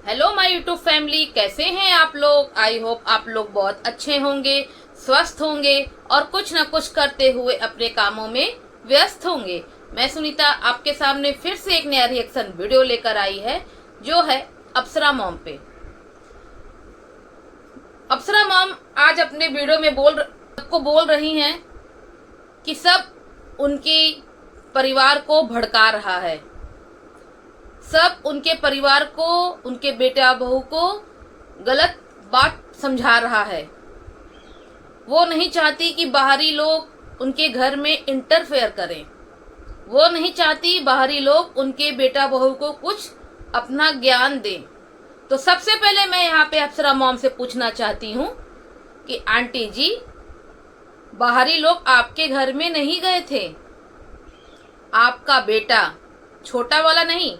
Hello my YouTube family, कैसे हैं आप लोग। आई होप आप लोग बहुत अच्छे होंगे, स्वस्थ होंगे और कुछ न कुछ करते हुए अपने कामों में व्यस्त होंगे। मैं सुनीता आपके सामने फिर से एक नया रिएक्शन वीडियो लेकर आई है, जो है अप्सरा मॉम पे। अप्सरा मॉम आज अपने वीडियो में बोल रही हैं कि सब उनके परिवार को भड़का रहा है, सब उनके परिवार को, उनके बेटा बहू को गलत बात समझा रहा है। वो नहीं चाहती कि बाहरी लोग उनके घर में इंटरफेयर करें, वो नहीं चाहती बाहरी लोग उनके बेटा बहू को कुछ अपना ज्ञान दें। तो सबसे पहले मैं यहाँ पे अप्सरा मॉम से पूछना चाहती हूँ कि आंटी जी, बाहरी लोग आपके घर में नहीं गए थे। आपका बेटा, छोटा वाला नहीं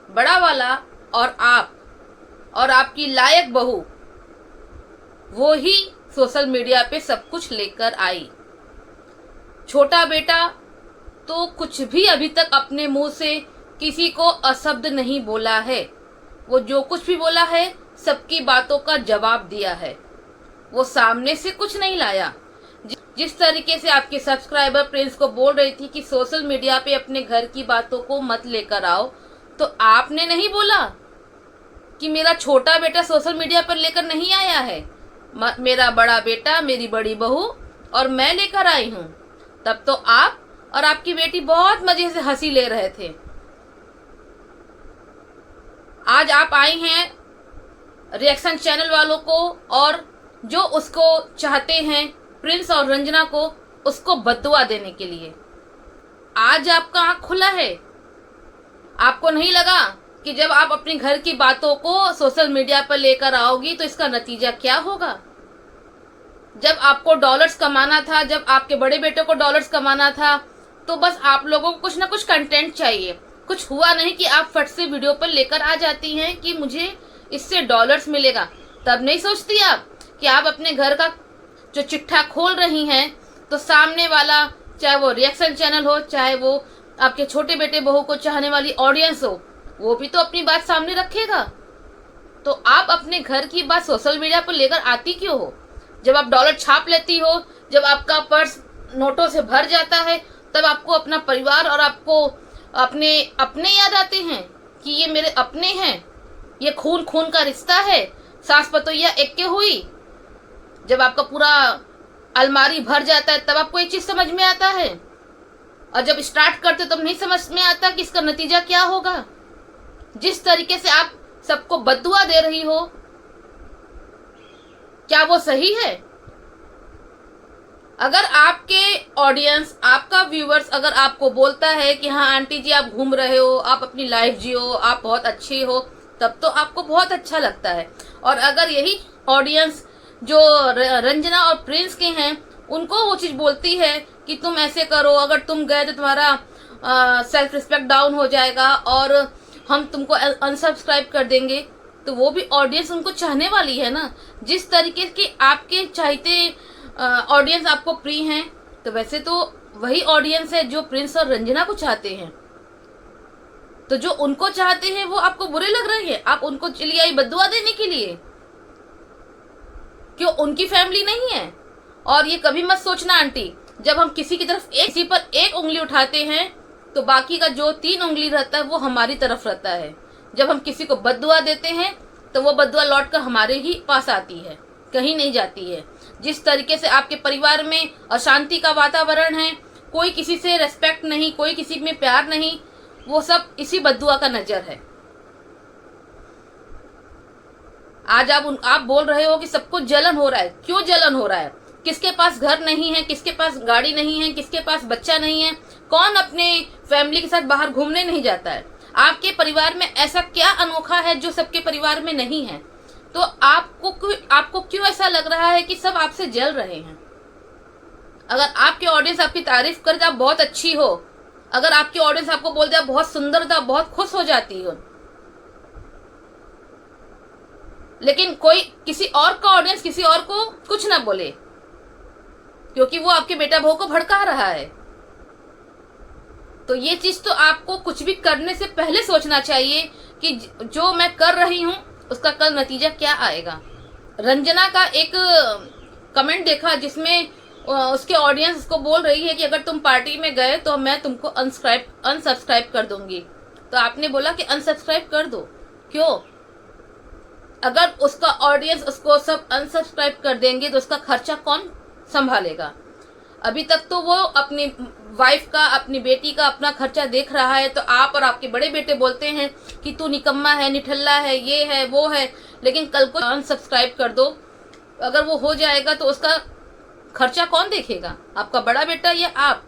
बड़ा वाला, और आप और आपकी लायक बहू, वो ही सोशल मीडिया पे सब कुछ लेकर आई। छोटा बेटा तो कुछ भी अभी तक अपने मुंह से किसी को अशब्द नहीं बोला है। वो जो कुछ भी बोला है सबकी बातों का जवाब दिया है, वो सामने से कुछ नहीं लाया। जिस तरीके से आपके सब्सक्राइबर प्रिंस को बोल रही थी कि सोशल मीडिया पे अपने घर की बातों को मत लेकर आओ, तो आपने नहीं बोला कि मेरा छोटा बेटा सोशल मीडिया पर लेकर नहीं आया है, मेरा बड़ा बेटा, मेरी बड़ी बहू और मैं लेकर आई हूं। तब तो आप और आपकी बेटी बहुत मजे से हंसी ले रहे थे। आज आप आई हैं रिएक्शन चैनल वालों को और जो उसको चाहते हैं, प्रिंस और रंजना को, उसको बद्दुआ देने के लिए। आज आपका आंख खुला है। आपको नहीं लगा कि जब आप अपने घर की बातों को सोशल मीडिया पर लेकर आओगी तो इसका नतीजा क्या होगा। जब आपको डॉलर्स कमाना था, जब आपके बड़े बेटे को डॉलर्स कमाना था, तो बस आप लोगों को कुछ ना कुछ कंटेंट चाहिए। कुछ हुआ नहीं कि आप फट से वीडियो पर लेकर आ जाती हैं कि मुझे इससे डॉलर्स मिलेगा। तब नहीं सोचती आप कि आप अपने घर का जो चिट्ठा खोल रही हैं, तो सामने वाला, चाहे वो रिएक्शन चैनल हो, चाहे वो आपके छोटे बेटे बहू को चाहने वाली ऑडियंस हो, वो भी तो अपनी बात सामने रखेगा। तो आप अपने घर की बात सोशल मीडिया पर लेकर आती क्यों हो। जब आप डॉलर छाप लेती हो, जब आपका पर्स नोटों से भर जाता है, तब आपको अपना परिवार और आपको अपने अपने याद आते हैं कि ये मेरे अपने हैं, ये खून खून का रिश्ता है, सास पतोइया एक के हुई। जब आपका पूरा अलमारी भर जाता है तब आपको एक चीज समझ में आता है, और जब स्टार्ट करते तब नहीं समझ में आता कि इसका नतीजा क्या होगा। जिस तरीके से आप सबको बद्दुआ दे रही हो, क्या वो सही है। अगर आपके ऑडियंस, आपका व्यूअर्स अगर आपको बोलता है कि हाँ आंटी जी आप घूम रहे हो, आप अपनी लाइफ जियो, आप बहुत अच्छी हो, तब तो आपको बहुत अच्छा लगता है। और अगर यही ऑडियंस जो रंजना और प्रिंस के हैं, उनको वो चीज बोलती है कि तुम ऐसे करो, अगर तुम गए तो तुम्हारा सेल्फ रिस्पेक्ट डाउन हो जाएगा और हम तुमको अनसब्सक्राइब कर देंगे, तो वो भी ऑडियंस उनको चाहने वाली है ना। जिस तरीके की आपके चाहते ऑडियंस आपको प्रिय हैं, तो वैसे तो वही ऑडियंस है जो प्रिंस और रंजना को चाहते हैं। तो जो उनको चाहते हैं वो आपको बुरे लग रहे हैं, आप उनको चली आई बद्दुआ देने के लिए। क्यों उनकी फैमिली नहीं है। और ये कभी मत सोचना आंटी, जब हम किसी की तरफ किसी पर एक उंगली उठाते हैं, तो बाकी का जो 3 उंगली रहता है वो हमारी तरफ रहता है। जब हम किसी को बद्दुआ देते हैं तो वो बद्दुआ लौट कर हमारे ही पास आती है, कहीं नहीं जाती है। जिस तरीके से आपके परिवार में अशांति का वातावरण है, कोई किसी से रेस्पेक्ट नहीं, कोई किसी में प्यार नहीं, वो सब इसी बद्दुआ का नजर है। आज आप बोल रहे हो कि सबको जलन हो रहा है। क्यों जलन हो रहा है। किसके पास घर नहीं है, किसके पास गाड़ी नहीं है, किसके पास बच्चा नहीं है, कौन अपने फैमिली के साथ बाहर घूमने नहीं जाता है। आपके परिवार में ऐसा क्या अनोखा है जो सबके परिवार में नहीं है। तो आपको क्यों ऐसा लग रहा है कि सब आपसे जल रहे हैं। अगर आपके ऑडियंस आपकी तारीफ करे तो आप बहुत अच्छी हो, अगर आपकी ऑडियंस आपको बोल दे बहुत सुंदर, तो बहुत खुश हो जाती हो। लेकिन कोई किसी और का ऑडियंस किसी और को कुछ ना बोले, क्योंकि वो आपके बेटा बहू को भड़का रहा है। तो ये चीज तो आपको कुछ भी करने से पहले सोचना चाहिए कि जो मैं कर रही हूँ उसका कल नतीजा क्या आएगा। रंजना का एक कमेंट देखा जिसमें उसके ऑडियंस उसको बोल रही है कि अगर तुम पार्टी में गए तो मैं तुमको अनसब्सक्राइब कर दूंगी। तो आपने बोला कि अनसब्सक्राइब कर दो। क्यों? अगर उसका ऑडियंस उसको सब अनसब्सक्राइब कर देंगे तो उसका खर्चा कौन संभालेगा? अभी तक तो वो अपनी वाइफ का, अपनी बेटी का अपना खर्चा देख रहा है, तो आप और आपके बड़े बेटे बोलते हैं कि तू निकम्मा है, निठल्ला है, ये है, वो है। लेकिन कल को अनसब्सक्राइब कर दो, अगर वो हो जाएगा तो उसका खर्चा कौन देखेगा? आपका बड़ा बेटा या आप?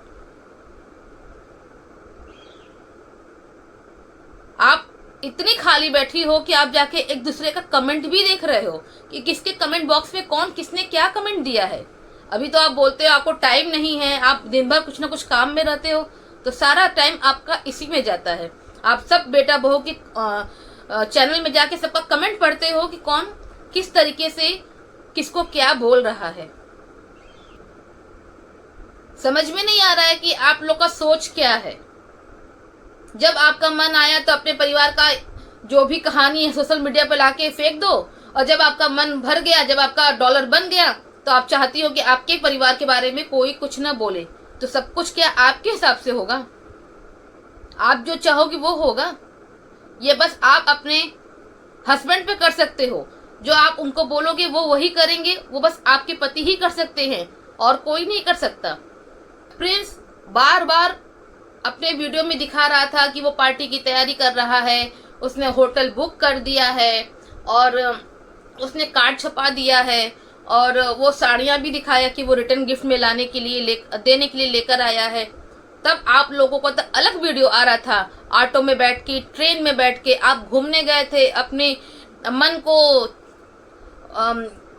आप इतनी खाली बैठी हो कि आप जाके एक दूसरे का कमेंट भी देख रहे हो कि किसके कमेंट बॉक्स में कौन किसने क्या कमेंट दिया है। अभी तो आप बोलते हो आपको टाइम नहीं है, आप दिन भर कुछ ना कुछ काम में रहते हो, तो सारा टाइम आपका इसी में जाता है। आप सब बेटा बहू की चैनल में जाके सबका कमेंट पढ़ते हो कि कौन किस तरीके से किसको क्या बोल रहा है। समझ में नहीं आ रहा है कि आप लोग का सोच क्या है। जब आपका मन आया तो अपने परिवार का जो भी कहानी है सोशल मीडिया पर लाके फेंक दो, और जब आपका मन भर गया, जब आपका डॉलर बन गया, तो आप चाहती हो कि आपके परिवार के बारे में कोई कुछ ना बोले। तो सब कुछ क्या आपके हिसाब से होगा? आप जो चाहोगे वो होगा? ये बस आप अपने हस्बैंड पे कर सकते हो, जो आप उनको बोलोगे वो वही करेंगे, वो बस आपके पति ही कर सकते हैं और कोई नहीं कर सकता। प्रिंस बार बार अपने वीडियो में दिखा रहा था कि वो पार्टी की तैयारी कर रहा है, उसने होटल बुक कर दिया है और उसने कार्ड छपा दिया है, और वो साड़ियाँ भी दिखाया कि वो रिटर्न गिफ्ट में लाने के लिए देने के लिए लेकर आया है। तब आप लोगों को तो अलग वीडियो आ रहा था, ऑटो में बैठ के, ट्रेन में बैठ के आप घूमने गए थे, अपने मन को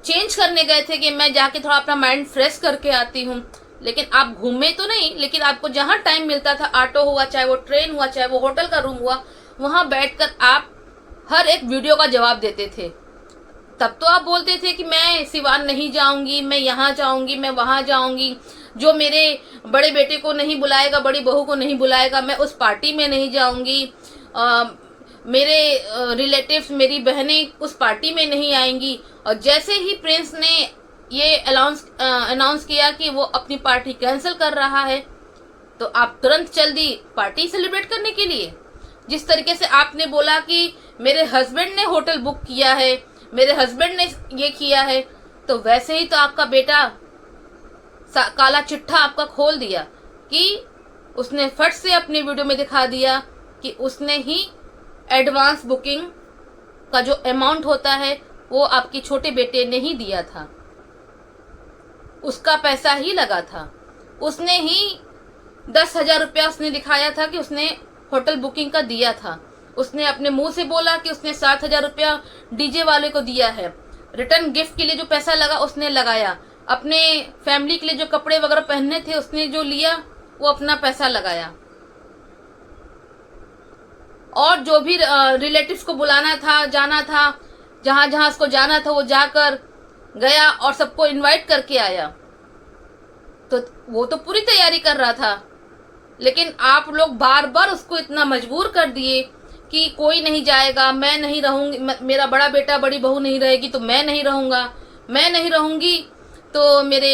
चेंज करने गए थे कि मैं जाके थोड़ा अपना माइंड फ्रेश करके आती हूँ। लेकिन आप घूमे तो नहीं, लेकिन आपको जहाँ टाइम मिलता था, ऑटो हुआ, चाहे वो ट्रेन हुआ, चाहे वो होटल का रूम हुआ, वहाँ बैठकर आप हर एक वीडियो का जवाब देते थे। तब तो आप बोलते थे कि मैं सिवान नहीं जाऊंगी, मैं यहाँ जाऊंगी, मैं वहाँ जाऊंगी, जो मेरे बड़े बेटे को नहीं बुलाएगा, बड़ी बहू को नहीं बुलाएगा, मैं उस पार्टी में नहीं जाऊंगी, मेरे रिलेटिव्स, मेरी बहनें उस पार्टी में नहीं आएंगी। और जैसे ही प्रिंस ने ये अनाउंस किया कि वो अपनी पार्टी कैंसिल कर रहा है, तो आप तुरंत चल दी पार्टी सेलिब्रेट करने के लिए। जिस तरीके से आपने बोला कि मेरे हस्बैंड ने होटल बुक किया है, मेरे हस्बैंड ने ये किया है, तो वैसे ही तो आपका बेटा काला चिट्ठा आपका खोल दिया कि उसने फट से अपने वीडियो में दिखा दिया कि उसने ही एडवांस बुकिंग का जो अमाउंट होता है वो आपके छोटे बेटे ने ही दिया था, उसका पैसा ही लगा था। उसने ही 10,000 रुपया उसने दिखाया था कि उसने होटल बुकिंग का दिया था। उसने अपने मुंह से बोला कि उसने 7,000 रुपया डीजे वाले को दिया है। रिटर्न गिफ्ट के लिए जो पैसा लगा उसने लगाया, अपने फैमिली के लिए जो कपड़े वगैरह पहनने थे उसने जो लिया वो अपना पैसा लगाया, और जो भी रिलेटिव्स को बुलाना था, जाना था, जहां जहां उसको जाना था वो जाकर गया और सबको इनवाइट करके आया। तो वो तो पूरी तैयारी कर रहा था, लेकिन आप लोग बार बार उसको इतना मजबूर कर दिए कि कोई नहीं जाएगा, मैं नहीं रहूंगी, मेरा बड़ा बेटा बड़ी बहू नहीं रहेगी तो मैं नहीं रहूंगा, मैं नहीं रहूंगी तो मेरे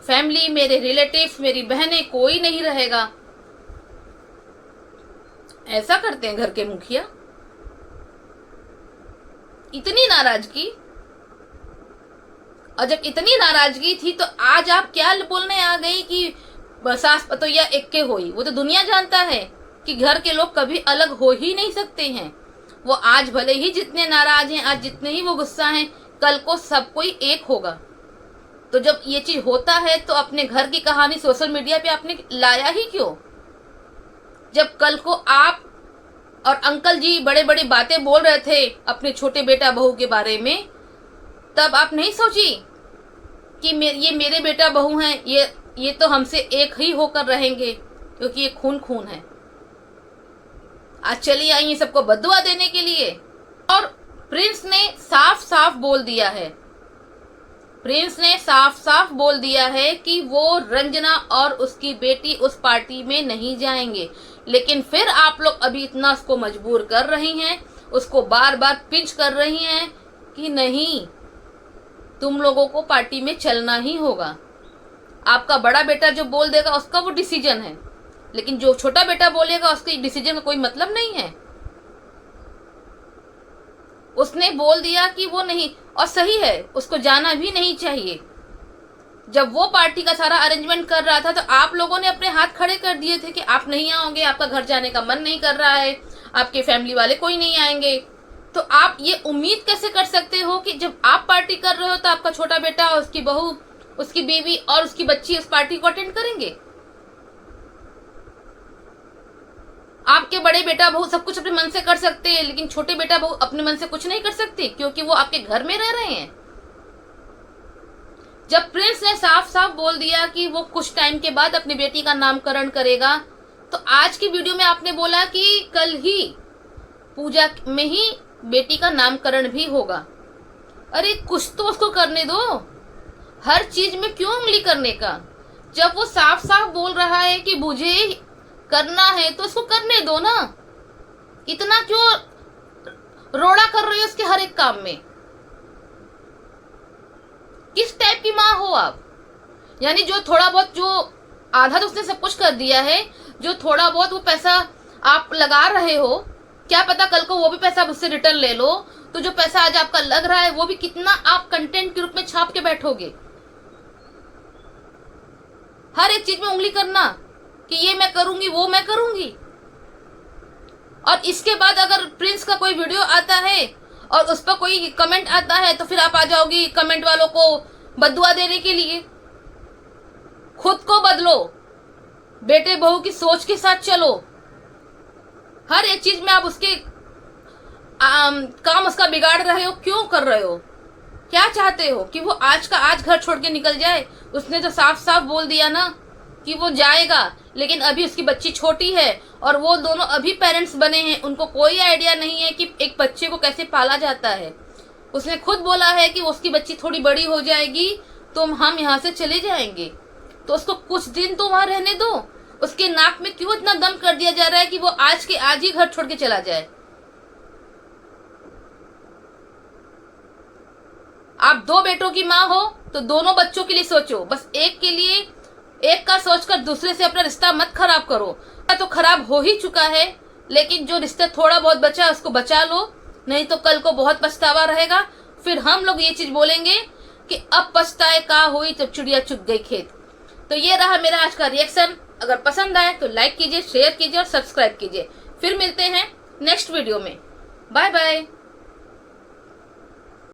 फैमिली, मेरे रिलेटिव्स, मेरी बहनें, कोई नहीं रहेगा। ऐसा करते हैं घर के मुखिया? इतनी नाराजगी, और जब इतनी नाराजगी थी तो आज आप क्या बोलने आ गई कि सास पतोया एक के होई? वो तो दुनिया जानता है कि घर के लोग कभी अलग हो ही नहीं सकते हैं। वो आज भले ही जितने नाराज हैं, आज जितने ही वो गुस्सा हैं, कल को सब कोई एक होगा। तो जब ये चीज होता है तो अपने घर की कहानी सोशल मीडिया पे आपने लाया ही क्यों? जब कल को आप और अंकल जी बड़े बड़ी बातें बोल रहे थे अपने छोटे बेटा बहू के बारे में, तब आप नहीं सोची कि ये मेरे बेटा बहू हैं, ये तो हमसे एक ही होकर रहेंगे क्योंकि ये खून खून है। आज चली आई है सबको बद्दुआ देने के लिए। और प्रिंस ने साफ साफ बोल दिया है, प्रिंस ने साफ साफ बोल दिया है कि वो रंजना और उसकी बेटी उस पार्टी में नहीं जाएंगे। लेकिन फिर आप लोग अभी इतना उसको मजबूर कर रही हैं उसको बार बार पिंच कर रही हैं कि नहीं, तुम लोगों को पार्टी में चलना ही होगा। आपका बड़ा बेटा जो बोल देगा उसका वो डिसीजन है, लेकिन जो छोटा बेटा बोलेगा उसके डिसीजन का कोई मतलब नहीं है। उसने बोल दिया कि वो नहीं, और सही है, उसको जाना भी नहीं चाहिए। जब वो पार्टी का सारा अरेंजमेंट कर रहा था तो आप लोगों ने अपने हाथ खड़े कर दिए थे कि आप नहीं आओगे, आपका घर जाने का मन नहीं कर रहा है, आपके फैमिली वाले कोई नहीं आएंगे। तो आप ये उम्मीद कैसे कर सकते हो कि जब आप पार्टी कर रहे हो तो आपका छोटा बेटा, उसकी बहू, उसकी बीवी और उसकी बच्ची उस पार्टी को अटेंड करेंगे? आपके बड़े बेटा बहू सब कुछ अपने मन से कर सकते हैं, लेकिन छोटे बेटा बहू अपने मन से कुछ नहीं कर सकते, क्योंकि वो आपके घर में रह रहे हैं। जब प्रिंस ने साफ साफ बोल दिया कि वो कुछ टाइम के बाद अपनी बेटी का नामकरण करेगा, तो आज की वीडियो में आपने बोला कि कल ही पूजा में ही बेटी का नामकरण भी होगा। अरे कुछ तो उसको करने दो, हर चीज में क्यों उंगली करने का? जब वो साफ साफ बोल रहा है कि मुझे करना है तो उसको करने दो ना, इतना क्यों रोड़ा कर रही हो उसके हर एक काम में? किस टाइप की माँ हो आप? यानी जो थोड़ा बहुत, जो आधा तो उसने सब कुछ कर दिया है, जो थोड़ा बहुत वो पैसा आप लगा रहे हो, क्या पता कल को वो भी पैसा उससे रिटर्न ले लो, तो जो पैसा आज आपका लग रहा है वो भी कितना आप कंटेंट के रूप में छाप के बैठोगे। हर एक चीज में उंगली करना कि ये मैं करूंगी, वो मैं करूंगी। और इसके बाद अगर प्रिंस का कोई वीडियो आता है और उस पर कोई कमेंट आता है तो फिर आप आ जाओगी कमेंट वालों को बद्दुआ देने के लिए। खुद को बदलो, बेटे बहू की सोच के साथ चलो। हर एक चीज में आप उसके काम उसका बिगाड़ रहे हो, क्यों कर रहे हो? क्या चाहते हो कि वो आज का आज घर छोड़ के निकल जाए? उसने तो साफ साफ बोल दिया ना कि वो जाएगा, लेकिन अभी उसकी बच्ची छोटी है और वो दोनों अभी पेरेंट्स बने हैं, उनको कोई आइडिया नहीं है कि एक बच्चे को कैसे पाला जाता है। उसने खुद बोला है कि उसकी बच्ची थोड़ी बड़ी हो जाएगी तो हम यहाँ से चले जाएंगे, तो उसको कुछ दिन तो वहां रहने दो। उसके नाक में क्यों इतना दम कर दिया जा रहा है कि वो आज के आज ही घर छोड़ के चला जाए? आप दो बेटों की माँ हो तो दोनों बच्चों के लिए सोचो, बस एक के लिए एक का सोचकर दूसरे से अपना रिश्ता मत खराब करो। तो खराब हो ही चुका है, लेकिन जो रिश्ता थोड़ा बहुत बचा है उसको बचा लो, नहीं तो कल को बहुत पछतावा रहेगा। फिर हम लोग ये चीज बोलेंगे कि अब पछताए का हुई जब चिड़िया चुग गई खेत। तो ये रहा मेरा आज का रिएक्शन। अगर पसंद आए तो लाइक कीजिए, शेयर कीजिए और सब्सक्राइब कीजिए। फिर मिलते हैं नेक्स्ट वीडियो में। Bye bye.